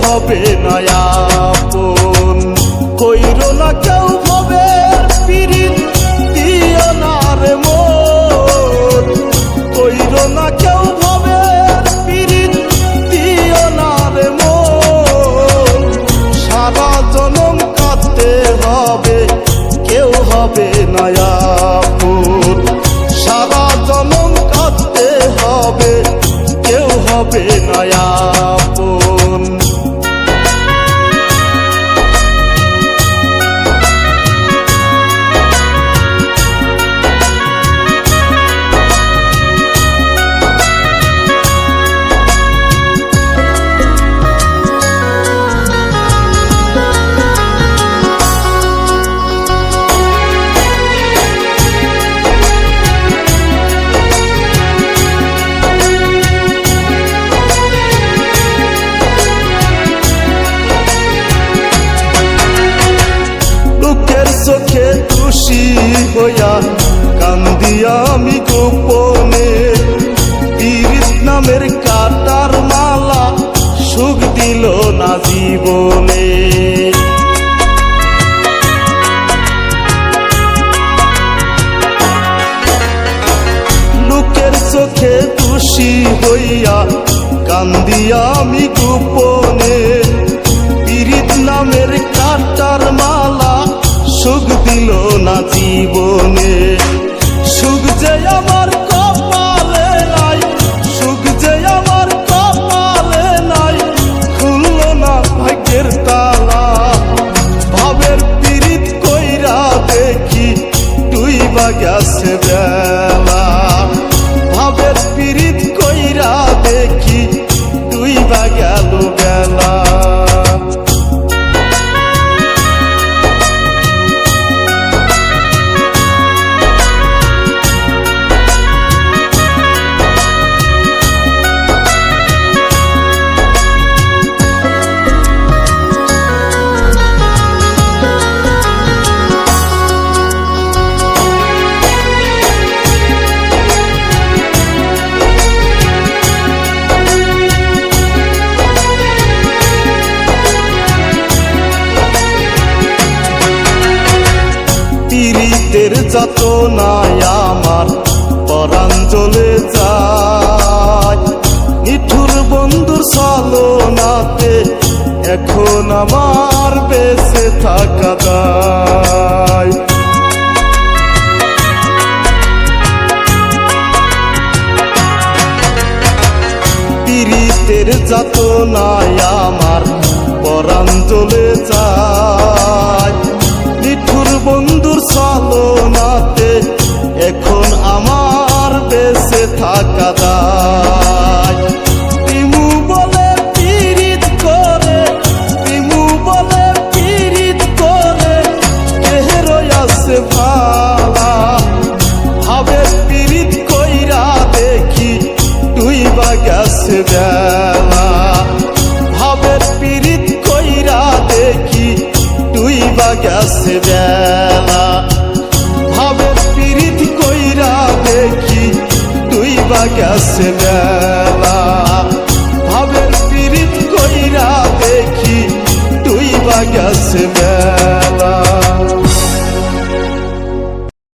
হবে না আপন। কইরো না কেউ ভবের পীড়িত, দিও না রে মন। কইরো না কেউ ভবের পীড়িত, দিও না রে মন। সারা জনম কাঁদতে হবে, কেউ হবে না আপন। সারা জনম কাঁদতে হবে, কেউ হবে না আপন। চোখে খুশি হইয়া কান্দি আমি গোপনে। পীড়িত নামের কাটার মালা সুখ দিল না জীবনে। লোকের চোখে খুশি হইয়া কান্দি আমি গোপনে। পীড়িত নামের কাটার মালা সুখ দিল না জীবনে। সুখ যে আমার কপালে নাই, সুখ যে আমার কপালে নাই, খুলল না ভাগ্যের তালা। ভাবের পীড়িত কইরা দেখি ডুইবা গেছে বেলা। ভাবের পীড়িত কইরা দেখি ডুইবা গেল বেলা। পীড়িতের যাতনায় আমার পরাণ জ্বলে যায়। নিঠুর বন্ধুর ছলনাতে এখন আমার বেঁচে থাকা দায়। পীড়িতের যাতনায় আমার পরাণ জ্বলে যায়। নিঠুর বন্ধুর ছলনাতে এখন আমার বেঁচে থাকা দায়। তিমু বলে পীড়িত করে, তিমু বলে পীড়িত করে, কেহেরো আছে ভালা। ভাবের পীড়িত কইরা দেখি ডুইবা গেছে বেলা। ভাবের পীড়িত কইরা দেখি ডুইবা গেছে বেলা। ভাবের পীড়িত কইরা দেখি ডুইবা গেছে বেলা। ভাবের পীড়িত কইরা দেখি ডুইবা গেছে বেলা।